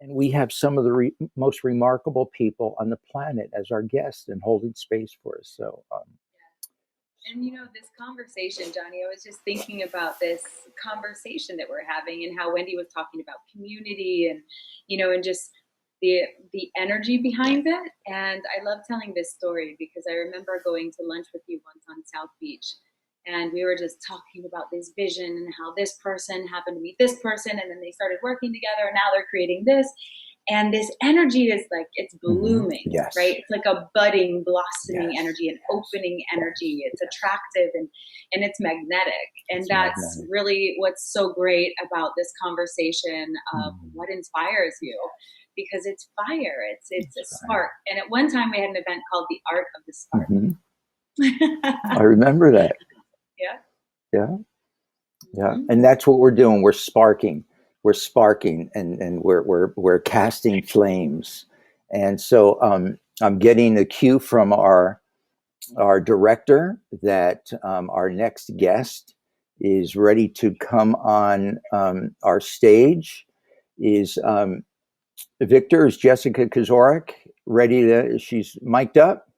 And we have some of the most remarkable people on the planet as our guests and holding space for us. So, and this conversation, Johnny, I was just thinking about this conversation that we're having and how Wendy was talking about community and, and just the energy behind it. And I love telling this story because I remember going to lunch with you once on South Beach. And we were just talking about this vision and how this person happened to meet this person. And then they started working together and now they're creating this. And this energy is like, it's blooming, yes. right? It's like a budding, blossoming Yes. energy, an opening energy. It's attractive and it's magnetic. And It's that's magnetic. really what's so great about this conversation of what inspires you, because it's fire. It's a spark. And at one time we had an event called The Art of the Spark. I remember that. Yeah. Yeah. Yeah. And that's what we're doing. We're sparking. We're sparking and we're casting flames. And so I'm getting a cue from our director that our next guest is ready to come on our stage. Is Victor, is Jessica Kizorek ready to, she's mic'd up?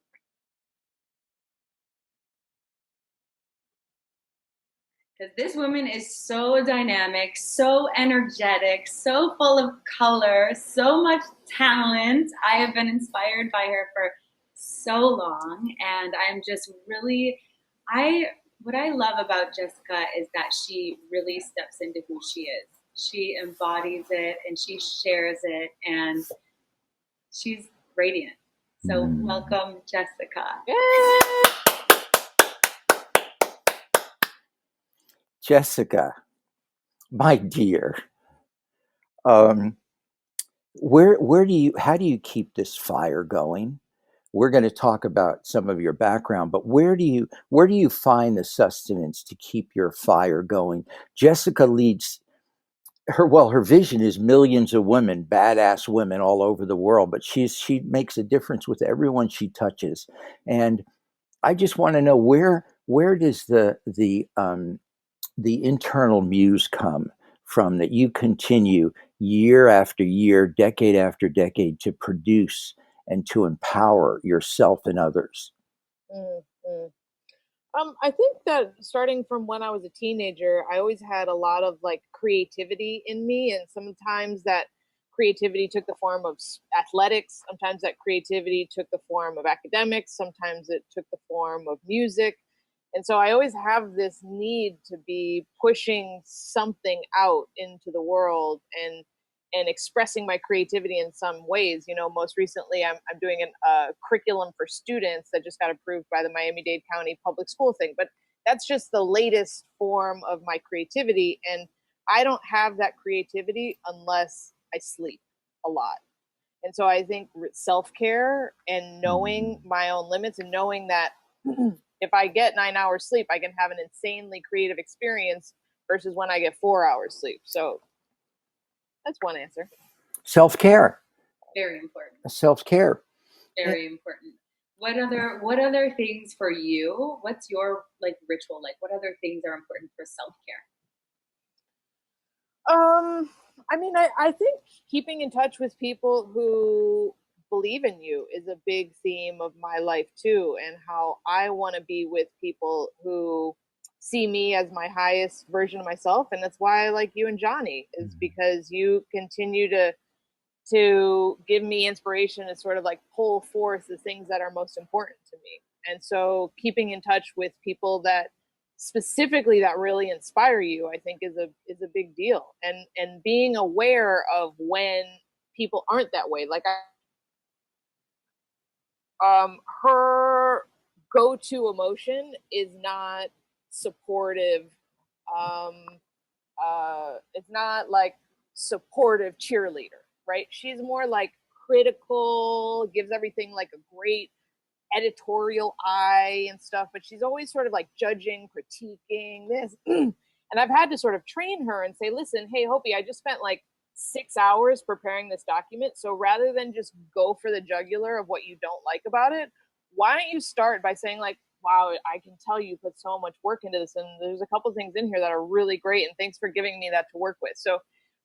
Because this woman is so dynamic, so energetic, so full of color, so much talent. I have been inspired by her for so long, and I'm just really, what I love about Jessica is that she really steps into who she is. She embodies it and she shares it, and she's radiant. So welcome, Jessica. Yay! Jessica, my dear, where do you, how do you keep this fire going? We're going to talk about some of your background, but where do you find the sustenance to keep your fire going? Jessica leads her vision is millions of women, badass women all over the world, but she makes a difference with everyone she touches. And I just want to know where does the internal muse come from that you continue year after year, decade after decade to produce and to empower yourself and others? Mm-hmm. I think that starting from when I was a teenager, I always had a lot of like creativity in me, and sometimes that creativity took the form of athletics, sometimes that creativity took the form of academics, sometimes it took the form of music. And so I always have this need to be pushing something out into the world and expressing my creativity in some ways. Most recently I'm doing a curriculum for students that just got approved by the Miami-Dade County Public School thing. But that's just the latest form of my creativity. And I don't have that creativity unless I sleep a lot. And so I think self-care and knowing my own limits and knowing that if I get 9 hours sleep, I can have an insanely creative experience versus when I get 4 hours sleep. So that's one answer. Self-care. Very important. Self-care. Very important. What other things for you? What's your ritual? Like what other things are important for self-care? I think keeping in touch with people who believe in you is a big theme of my life too, and how I want to be with people who see me as my highest version of myself. And that's why I like you and Johnny, is because you continue to give me inspiration and sort of like pull forth the things that are most important to me. And so keeping in touch with people that specifically that really inspire you, I think is a big deal. And being aware of when people aren't that way. Like her go-to emotion is not supportive. It's not like supportive cheerleader, right? She's more like critical, gives everything like a great editorial eye and stuff, but she's always sort of like judging, critiquing this. And I've had to sort of train her and say, listen, hey, Hopi, I just spent like 6 hours preparing this document. So rather than just go for the jugular of what you don't like about it, why don't you start by saying like, wow, I can tell you put so much work into this. And there's a couple things in here that are really great. And thanks for giving me that to work with. So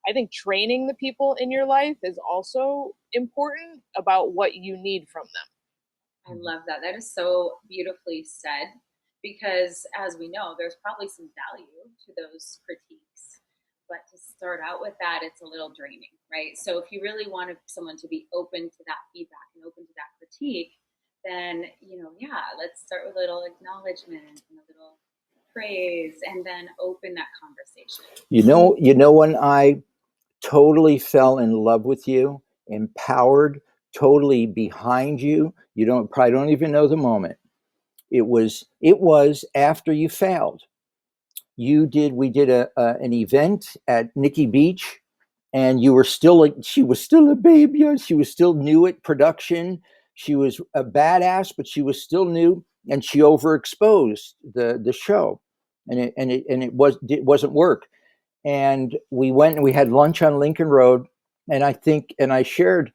I think training the people in your life is also important about what you need from them. I love that. That is so beautifully said because, as we know, there's probably some value to those critiques. But to start out with that, it's a little draining, right? So, if you really want someone to be open to that feedback and open to that critique, then, yeah, let's start with a little acknowledgement and a little praise and then open that conversation. When I totally fell in love with you, empowered, totally behind you. You probably don't even know the moment. It was after you failed. We did an event at Nikki Beach, and she was still a baby. She was still new at production. She was a badass, but she was still new, and she overexposed the show, and it wasn't work. And we went and we had lunch on Lincoln Road, and I shared,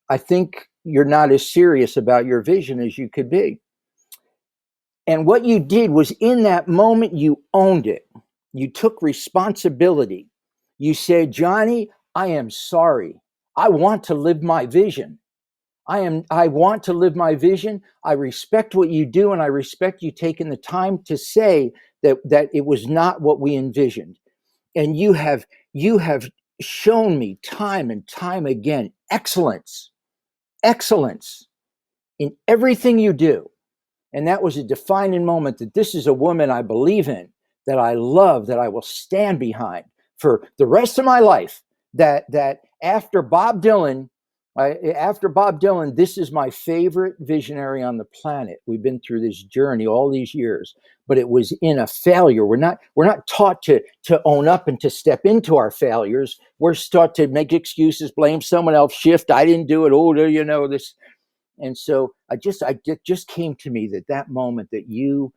I think you're not as serious about your vision as you could be. And what you did was, in that moment, you owned it. You took responsibility. You said, Johnny, I am sorry. I want to live my vision. I want to live my vision. I respect what you do, and I respect you taking the time to say that it was not what we envisioned. And you have shown me time and time again excellence in everything you do. And that was a defining moment, that this is a woman I believe in, that I love, that I will stand behind for the rest of my life. That after Bob Dylan, this is my favorite visionary on the planet. We've been through this journey all these years, but it was in a failure. We're not taught to own up and to step into our failures. We're taught to make excuses, blame someone else, shift. I didn't do it. Oh, this. And so it just came to me that moment that you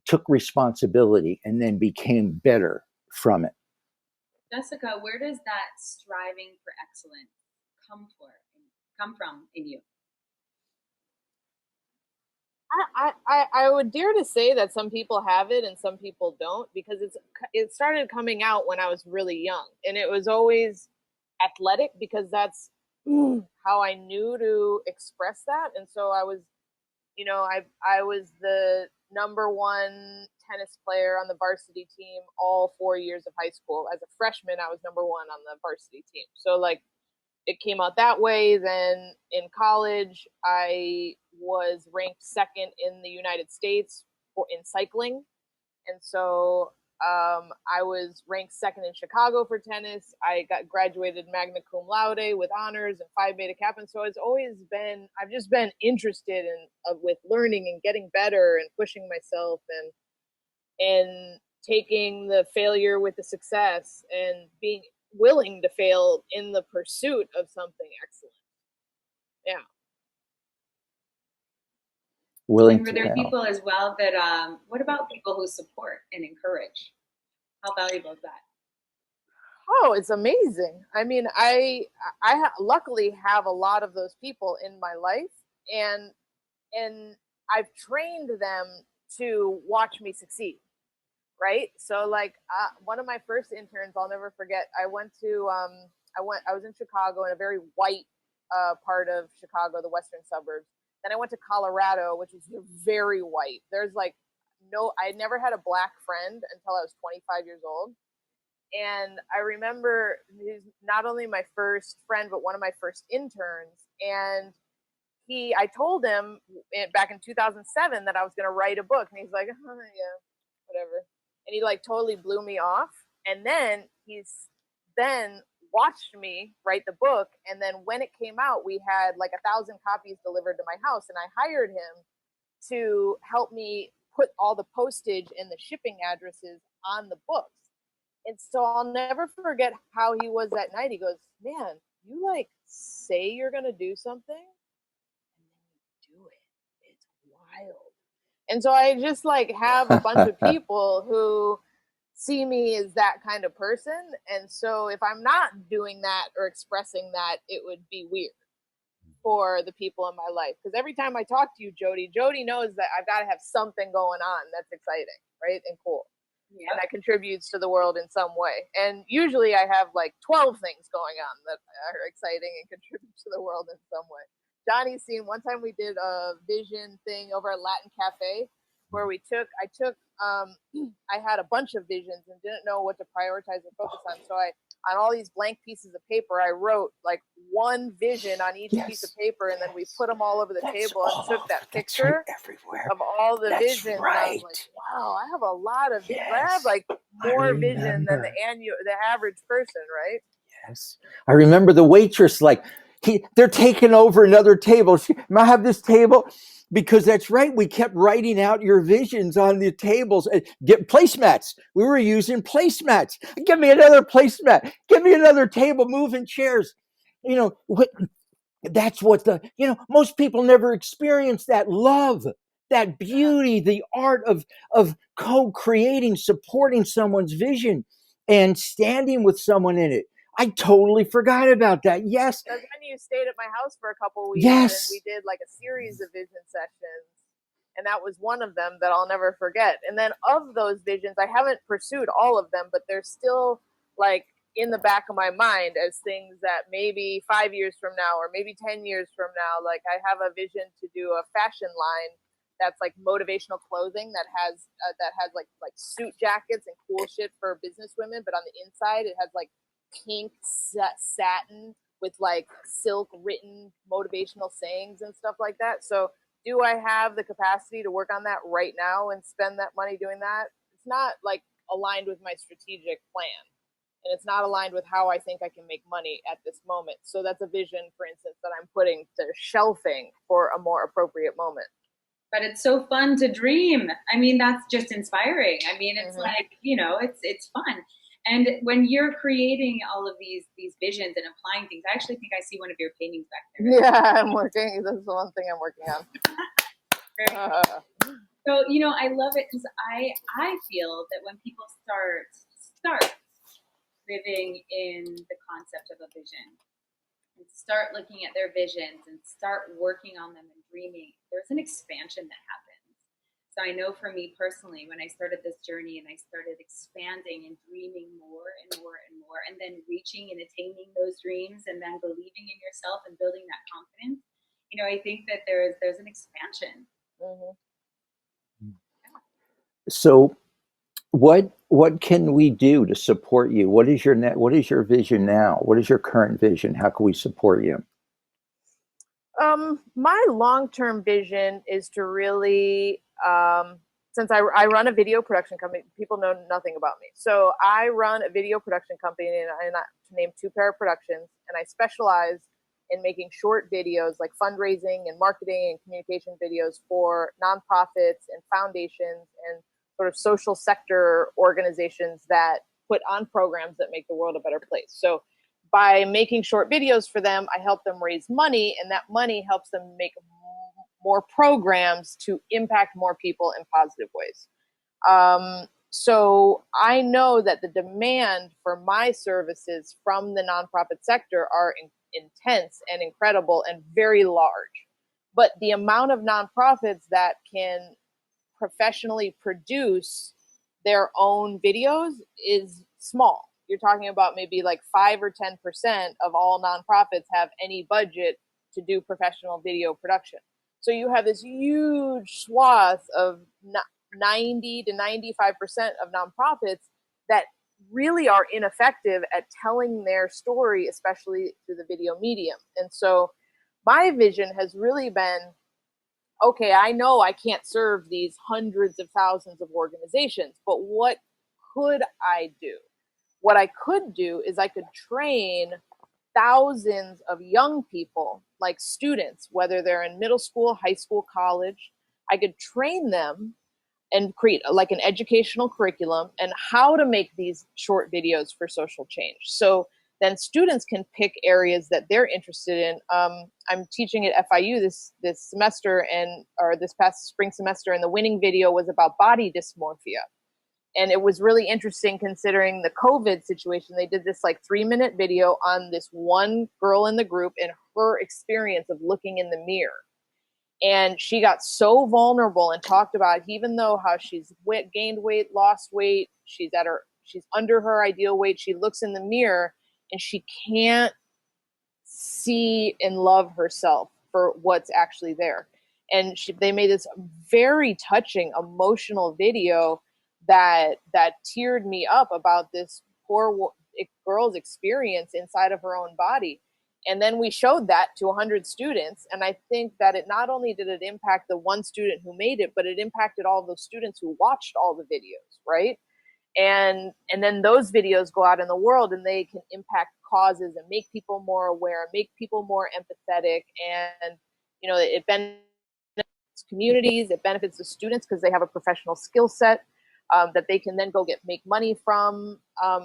took responsibility and then became better from it. Jessica, where does that striving for excellence come from in you? I would dare to say that some people have it and some people don't, because it started coming out when I was really young, and it was always athletic, because that's how I knew to express that. And so I was the number one tennis player on the varsity team all 4 years of high school. As a freshman, I was number one on the varsity team. So like, it came out that way. Then in college, I was ranked second in the United States in cycling. And so I was ranked second in Chicago for tennis. I got graduated magna cum laude with honors and Phi Beta Kappa. And so I've just been interested with learning and getting better and pushing myself and taking the failure with the success and being willing to fail in the pursuit of something excellent. Yeah. And were there people as well that what about people who support and encourage? How valuable is that? Oh, it's amazing. I mean, I luckily have a lot of those people in my life, and I've trained them to watch me succeed. Right. So like one of my first interns, I'll never forget. I was in Chicago, in a very white part of Chicago, the western suburbs. Then I went to Colorado, which is very white. There's like I never had a black friend until I was 25 years old. And I remember he's not only my first friend, but one of my first interns. And I told him back in 2007 that I was going to write a book. And he's like, oh, yeah, whatever. And he like totally blew me off. And then he's then watched me write the book. And then when it came out, we had like 1,000 copies delivered to my house. And I hired him to help me put all the postage and the shipping addresses on the books. And so I'll never forget how he was that night. He goes, man, you like say you're going to do something and then you do it. It's wild. And so I just like have a bunch of people who see me as that kind of person. And so if I'm not doing that or expressing that, it would be weird for the people in my life. Because every time I talk to you, Jody knows that I've got to have something going on that's exciting, right? And cool. Yep. and that contributes to the world in some way. And usually I have like 12 things going on that are exciting and contribute to the world in some way. Johnny's seen, one time we did a vision thing over at Latin Cafe where I had a bunch of visions and didn't know what to prioritize or focus on. So on all these blank pieces of paper, I wrote like one vision on each piece of paper, and then we put them all over the table and took that picture of all the visions. Right. And I was like, wow, I have a lot of visions. I have like more vision than the average person, right? Yes. I remember the waitress, like, they're taking over another table. I have this table. Because that's right. We kept writing out your visions on the tables. Get placemats. We were using placemats. Give me another placemat. Give me another table, moving chairs. That's what most people never experience that love, that beauty, the art of co-creating, supporting someone's vision and standing with someone in it. I totally forgot about that. Yes. Because when you stayed at my house for a couple weeks, yes. and we did like a series of vision sessions, and that was one of them that I'll never forget. And then of those visions, I haven't pursued all of them, but they're still like in the back of my mind as things that maybe 5 years from now or maybe 10 years from now, like I have a vision to do a fashion line that's like motivational clothing that has like suit jackets and cool shit for business women, but on the inside it has like pink satin with like silk written motivational sayings and stuff like that. So do I have the capacity to work on that right now and spend that money doing that? It's not like aligned with my strategic plan, and it's not aligned with how I think I can make money at this moment. So that's a vision, for instance, that I'm putting to shelving for a more appropriate moment. But it's so fun to dream. I mean, that's just inspiring. I mean, it's like, it's fun. And when you're creating all of these visions and applying things, I actually think I see one of your paintings back there. Yeah, I'm working. That's the one thing I'm working on. So, I love it because I feel that when people start living in the concept of a vision and start looking at their visions and start working on them and dreaming, there's an expansion that happens. So I know for me personally, when I started this journey and I started expanding and dreaming more and more and more, and then reaching and attaining those dreams and then believing in yourself and building that confidence, I think that there's an expansion. So what can we do to support you? What is your vision now? What is your current vision? How can we support you? My long-term vision is to really, since I run a video production company, people know nothing about me. So I run a video production company, and named Two Parrot Productions, and I specialize in making short videos like fundraising and marketing and communication videos for nonprofits and foundations and sort of social sector organizations that put on programs that make the world a better place. So by making short videos for them, I help them raise money, and that money helps them make more programs to impact more people in positive ways. So I know that the demand for my services from the nonprofit sector are intense and incredible and very large. But the amount of nonprofits that can professionally produce their own videos is small. You're talking about maybe like 5 or 10% of all nonprofits have any budget to do professional video production. So you have this huge swath of 90 to 95% of nonprofits that really are ineffective at telling their story, especially through the video medium. And so my vision has really been, okay, I know I can't serve these hundreds of thousands of organizations, but what could I do? What I could do is I could train thousands of young people, like students, whether they're in middle school, high school, college. I could train them and create like an educational curriculum and how to make these short videos for social change. So then students can pick areas that they're interested in. I'm teaching at FIU this semester or this past spring semester, and the winning video was about body dysmorphia. And it was really interesting considering the COVID situation. They did this like 3-minute video on this one girl in the group and her experience of looking in the mirror. And she got so vulnerable and talked about, even though how she's gained weight, lost weight, she's under her ideal weight, she looks in the mirror and she can't see and love herself for what's actually there. And they made this very touching, emotional video that teared me up about this poor girl's experience inside of her own body. And then we showed that to 100 students. And I think that it not only did it impact the one student who made it, but it impacted all those students who watched all the videos, right? And then those videos go out in the world and they can impact causes and make people more aware, make people more empathetic. And, you know, it benefits communities, it benefits the students because they have a professional skill set that they can then go make money from.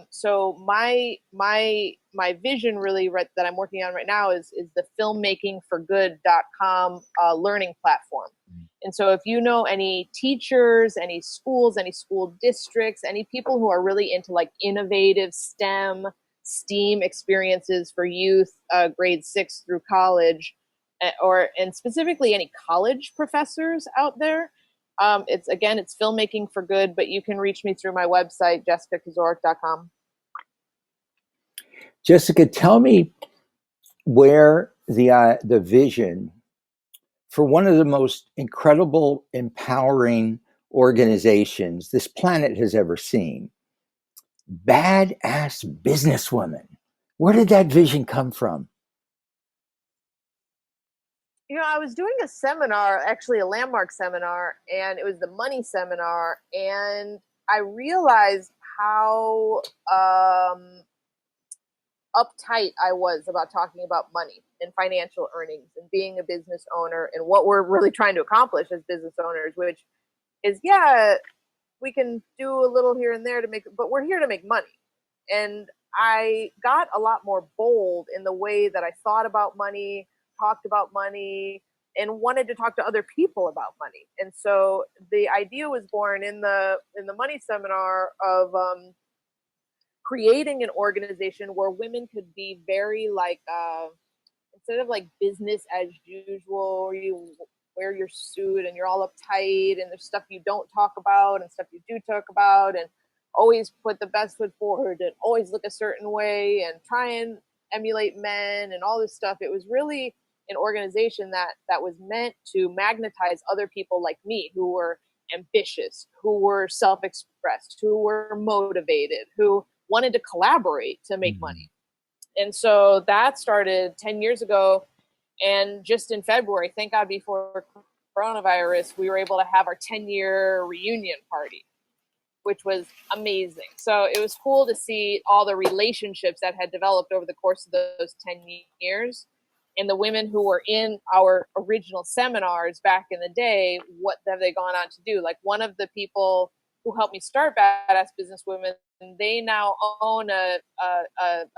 So my vision really that I'm working on right now is the filmmakingforgood.com learning platform. And so if you know any teachers, any schools, any school districts, any people who are really into like innovative STEAM experiences for youth, grade 6 through college, and specifically any college professors out there, it's Filmmaking for Good, but you can reach me through my website, jessicakizorek.com. Jessica, tell me where the vision for one of the most incredible, empowering organizations this planet has ever seen, badass businesswomen. Where did that vision come from? You know, I was doing a seminar, actually a landmark seminar, and it was the money seminar, and I realized how uptight I was about talking about money and financial earnings and being a business owner and what we're really trying to accomplish as business owners, which is, yeah, we can do a little here and there but we're here to make money. And I got a lot more bold in the way that I thought about money, talked about money, and wanted to talk to other people about money. And so the idea was born in the money seminar of creating an organization where women could be very like instead of like business as usual, where you wear your suit and you're all uptight and there's stuff you don't talk about and stuff you do talk about, and always put the best foot forward and always look a certain way and try and emulate men and all this stuff. It was really an organization that was meant to magnetize other people like me who were ambitious, who were self-expressed, who were motivated, who wanted to collaborate to make money. And so that started 10 years ago. And just in February, thank God, before coronavirus, we were able to have our 10-year reunion party, which was amazing. So it was cool to see all the relationships that had developed over the course of those 10 years. And the women who were in our original seminars back in the day, what have they gone on to do? Like one of the people who helped me start Badass Businesswomen, they now own a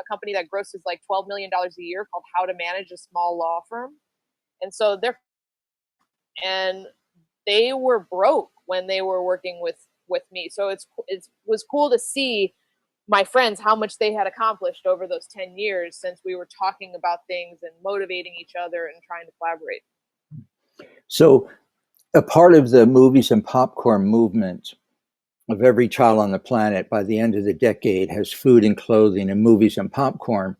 company that grosses like $12 million a year called How to Manage a Small Law Firm. And so they were broke when they were working with me. So it was cool to see my friends, how much they had accomplished over those 10 years since we were talking about things and motivating each other and trying to collaborate. So a part of the movies and popcorn movement of every child on the planet by the end of the decade has food and clothing and movies and popcorn.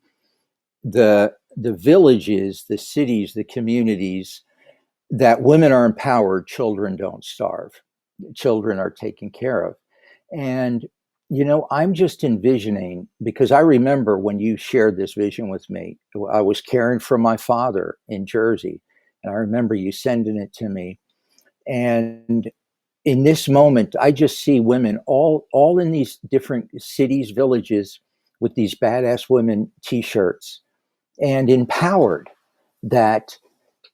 The villages, the cities, the communities that women are empowered, children don't starve. Children are taken care of. And, you know, I'm just envisioning, because I remember when you shared this vision with me, I was caring for my father in Jersey. And I remember you sending it to me. And in this moment, I just see women all in these different cities, villages, with these badass women t-shirts, and empowered. That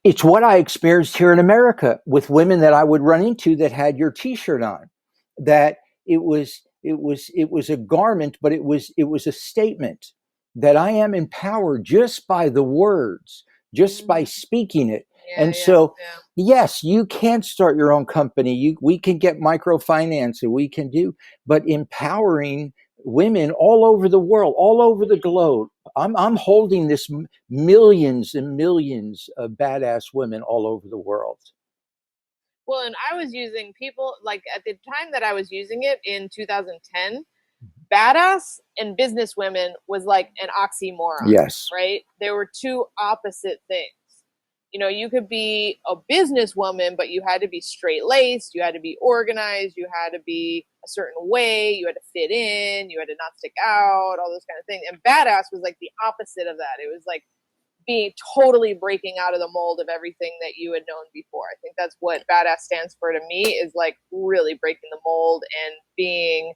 it's what I experienced here in America with women that I would run into that had your t-shirt on. That it was a garment, but it was a statement that I am empowered just by the words, just by speaking it. Yes, you can start your own company. We can get microfinance, and we can do, but empowering women all over the world, all over the globe, I'm holding this millions and millions of badass women all over the world. Well, and I was using people like at the time that I was using it in 2010, badass and business women was like an oxymoron. Yes. Right? They were two opposite things. You know, you could be a businesswoman, but you had to be straight laced, you had to be organized, you had to be a certain way, you had to fit in, you had to not stick out, all those kind of things. And badass was like the opposite of that. It was like being totally breaking out of the mold of everything that you had known before. I think that's what badass stands for to me, is like really breaking the mold and being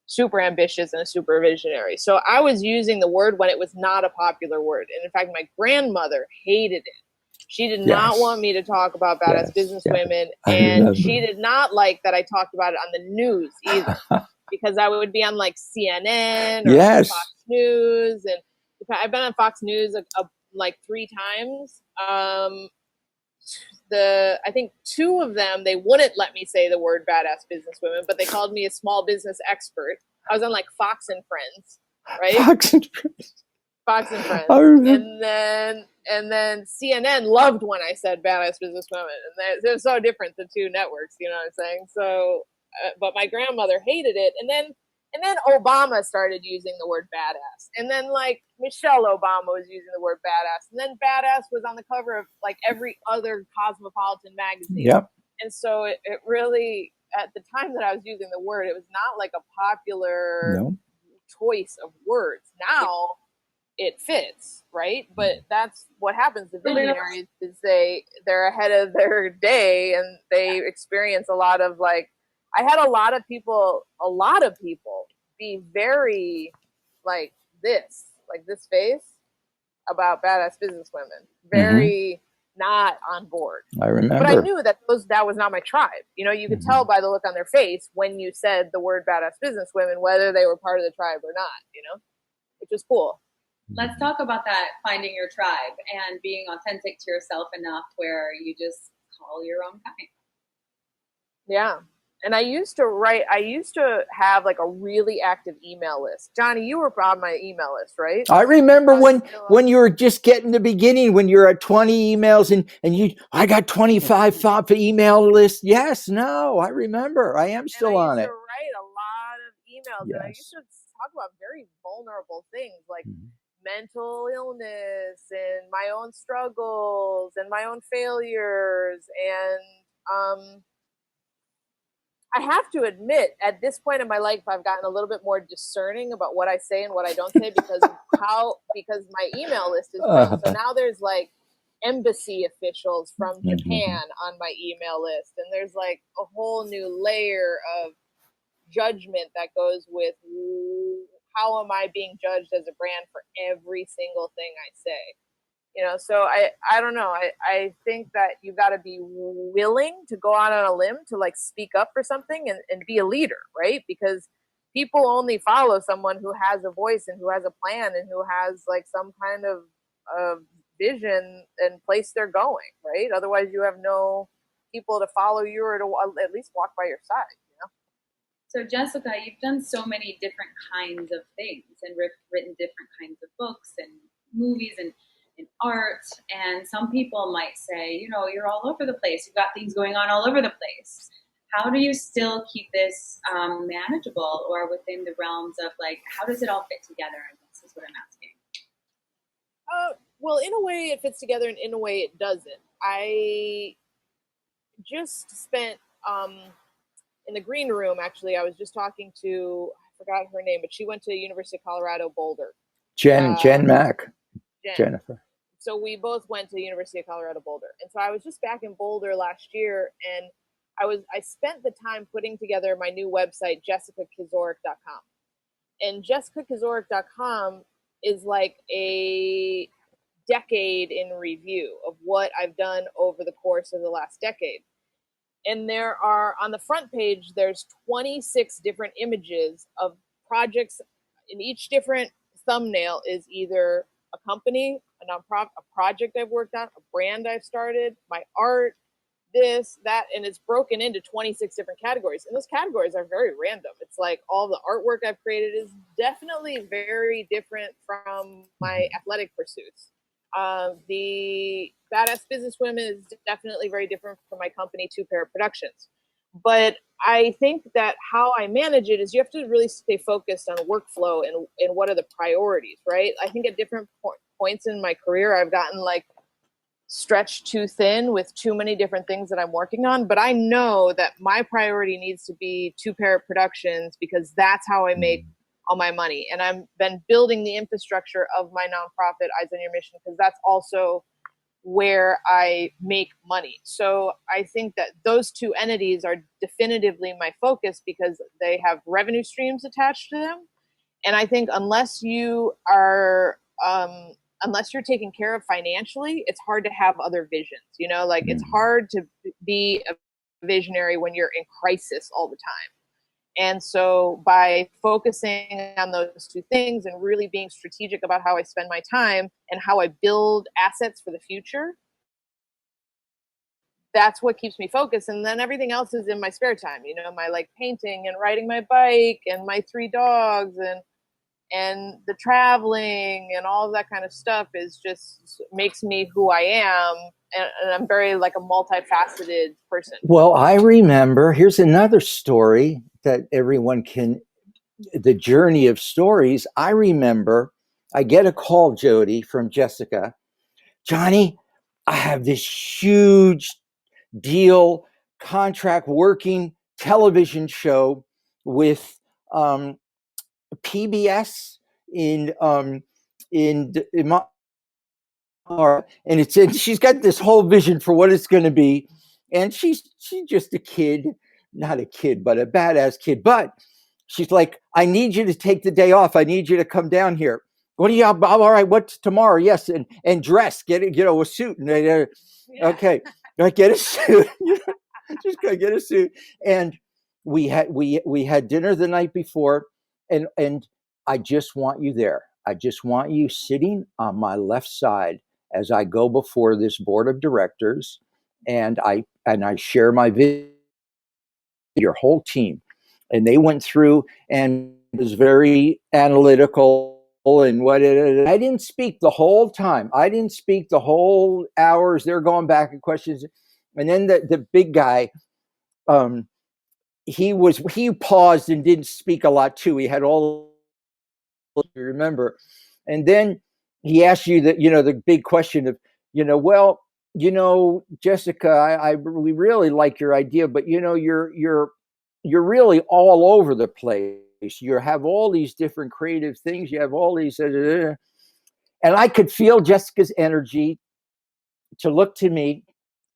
super ambitious and a super visionary. So I was using the word when it was not a popular word. And in fact, my grandmother hated it. She did not want me to talk about badass business women. And she did not like that I talked about it on the news either. Because I would be on like CNN or Fox News. And I've been on Fox News like 3 times. I think 2 of them, they wouldn't let me say the word badass businesswomen, but they called me a small business expert. I was on like Fox and Friends, right? Fox and Friends. Fox and Friends. And then CNN loved when I said badass businesswomen. And they're so different, the 2 networks, you know what I'm saying? So, but my grandmother hated it. And then Obama started using the word badass. And then like Michelle Obama was using the word badass. And then badass was on the cover of like every other cosmopolitan magazine. Yep. And so it really, at the time that I was using the word, it was not like a popular choice of words. Now it fits, right? But that's what happens to visionaries, is they're ahead of their day, and they experience a lot of like, I had a lot of people be very like this face about badass businesswomen. Very not on board. I remember. But I knew that was not my tribe. You know, you could tell by the look on their face when you said the word badass businesswomen whether they were part of the tribe or not, you know? Which is cool. Let's talk about that, finding your tribe and being authentic to yourself enough where you just call your own kind. Yeah. And I used to have like a really active email list. Johnny, you were on my email list, right? I remember when you were just getting the beginning, when you're at 20 emails and I got 25 for email list. Yes, no, I remember. I am still on it. I used to write a lot of emails, and I used to talk about very vulnerable things like mental illness and my own struggles and my own failures. And I have to admit, at this point in my life, I've gotten a little bit more discerning about what I say and what I don't say because my email list is grown. So now there's like embassy officials from Japan on my email list, and there's like a whole new layer of judgment that goes with how am I being judged as a brand for every single thing I say. You know, so I don't know. I think that you got to be willing to go out on a limb to like speak up for something and be a leader, right? Because people only follow someone who has a voice and who has a plan and who has like some kind of vision and place they're going, right? Otherwise you have no people to follow you or to at least walk by your side, you know? So Jessica, you've done so many different kinds of things and written different kinds of books and movies and art, and some people might say, you know, you're all over the place. You've got things going on all over the place. How do you still keep this manageable or within the realms of like, how does it all fit together? I guess is what I'm asking. Well, in a way it fits together and in a way it doesn't. I just spent in the green room, actually. I was just talking to, I forgot her name, but she went to University of Colorado Boulder. Jen Mack. Jennifer. So we both went to the University of Colorado Boulder. And so I was just back in Boulder last year, and I spent the time putting together my new website, jessicakizorek.com. And jessicakizorek.com is like a decade in review of what I've done over the course of the last decade. And there are, on the front page, there's 26 different images of projects. In each different thumbnail is either a company, a nonprofit, a project I've worked on, a brand I've started, my art, this, that, and it's broken into 26 different categories. And those categories are very random. It's like all the artwork I've created is definitely very different from my athletic pursuits. The Badass Businesswomen is definitely very different from my company, Two Parrot Productions. But I think that how I manage it is you have to really stay focused on workflow and what are the priorities, right? I think at different points in my career, I've gotten like stretched too thin with too many different things that I'm working on. But I know that my priority needs to be Two Parrot Productions because that's how I make all my money. And I've been building the infrastructure of my nonprofit, Eyes on Your Mission, because that's also where I make money. So I think that those two entities are definitively my focus because they have revenue streams attached to them. And I think unless you're taken care of financially, it's hard to have other visions. You know, like it's hard to be a visionary when you're in crisis all the time. And so by focusing on those two things and really being strategic about how I spend my time and how I build assets for the future, that's what keeps me focused. And then everything else is in my spare time, you know, my like painting and riding my bike and my 3 dogs and the traveling and all of that kind of stuff is just makes me who I am. And I'm very like a multifaceted person. Well, I remember, here's another story that everyone can, the journey of stories. I remember I get a call, Jody, from Jessica. Johnny, I have this huge deal, contract working television show with PBS in my, and it's in, she's got this whole vision for what it's going to be, and she's just a kid, not a kid, but a badass kid. But she's like, I need you to take the day off. I need you to come down here. What do you? All right. What's tomorrow? Yes, and dress. Get it. A suit. And, okay. Get a suit. Just gotta get a suit. And we had dinner the night before, and I just want you there. I just want you sitting on my left side as I go before this board of directors, and I share my vision, your whole team. And they went through and it was very analytical and I didn't speak the whole time. I didn't speak the whole hours. They're going back and questions. And then the big guy, he paused and didn't speak a lot too. He had all, you remember. And then he asked you the big question of, well, Jessica, we really like your idea, but you're really all over the place. You have all these different creative things. You have all these, and I could feel Jessica's energy to look to me,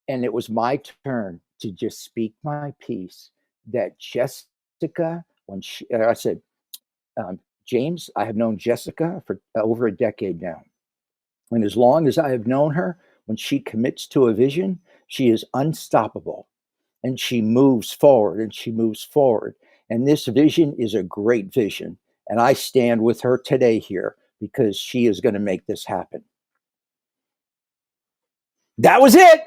and it was my turn to just speak my piece. That Jessica, when I said, James, I have known Jessica for over a decade now. And as long as I have known her, when she commits to a vision, she is unstoppable. And she moves forward and she moves forward. And this vision is a great vision. And I stand with her today here because she is going to make this happen. That was it.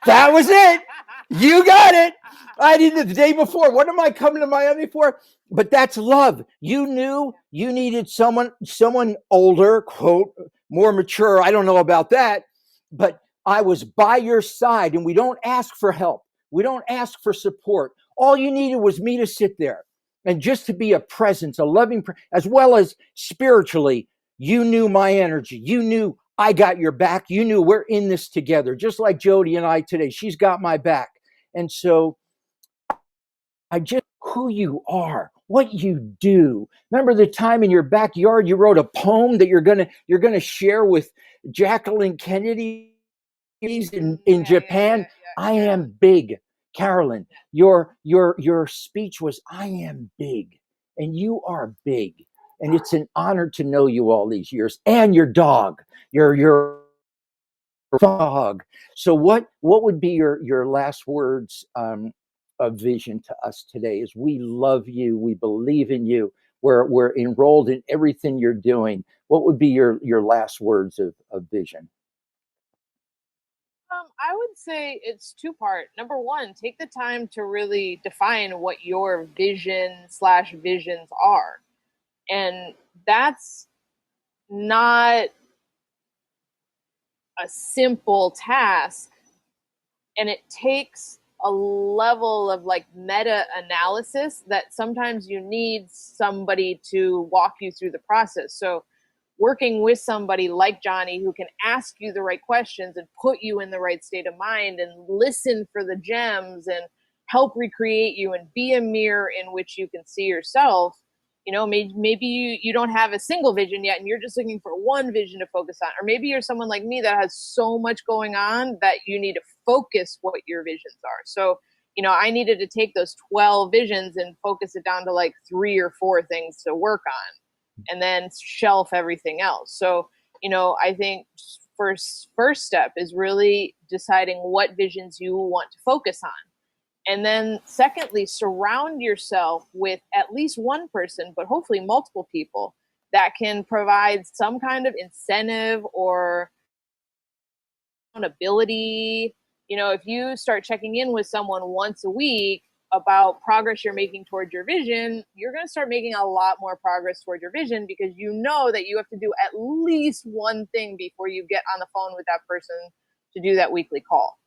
That was it. You got it. I did it the day before. What am I coming to Miami for? But that's love. You knew you needed someone older, quote, more mature. I don't know about that, but I was by your side, and we don't ask for help. We don't ask for support. All you needed was me to sit there and just to be a presence, a loving, as well as spiritually. You knew my energy. You knew I got your back. You knew we're in this together, just like Jody and I today. She's got my back. And so I just, who you are, what you do. Remember the time in your backyard you wrote a poem that you're gonna share with Jacqueline Kennedy in Japan? I am big. Carolyn, your speech was, I am big, and you are big. And it's an honor to know you all these years, and your dog, your dog. So what would be your last words of vision to us today? Is we love you, we believe in you, we're enrolled in everything you're doing. What would be your last words of vision? I would say it's two-part. Number one, take the time to really define what your vision/visions are. And that's not a simple task. And it takes a level of like meta analysis that sometimes you need somebody to walk you through the process. So working with somebody like Johnny who can ask you the right questions and put you in the right state of mind and listen for the gems and help recreate you and be a mirror in which you can see yourself. Maybe you don't have a single vision yet and you're just looking for one vision to focus on. Or maybe you're someone like me that has so much going on that you need to focus what your visions are. So, I needed to take those 12 visions and focus it down to like 3 or 4 things to work on and then shelf everything else. So, I think first step is really deciding what visions you want to focus on. And then secondly, surround yourself with at least one person, but hopefully multiple people that can provide some kind of incentive or accountability. If you start checking in with someone once a week about progress you're making towards your vision, you're going to start making a lot more progress towards your vision because you know that you have to do at least one thing before you get on the phone with that person to do that weekly call.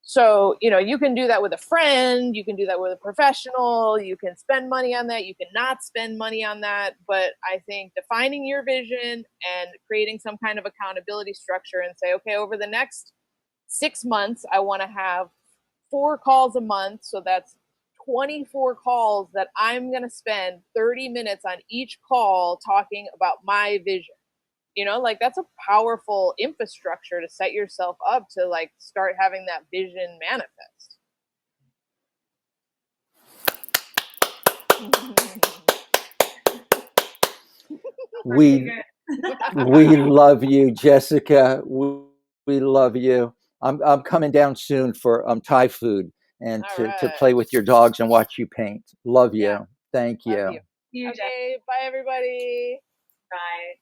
So, you can do that with a friend, you can do that with a professional, you can spend money on that, you can not spend money on that. But I think defining your vision and creating some kind of accountability structure and say, okay, over the next 6 months, I want to have 4 calls a month. So that's 24 calls that I'm going to spend 30 minutes on each call talking about my vision. Like that's a powerful infrastructure to set yourself up to like start having that vision manifest. We love you, Jessica. We love you. I'm coming down soon for Thai food and to play with your dogs and watch you paint. Love you. Yeah. Thank Love you. you. Okay, bye everybody. Bye.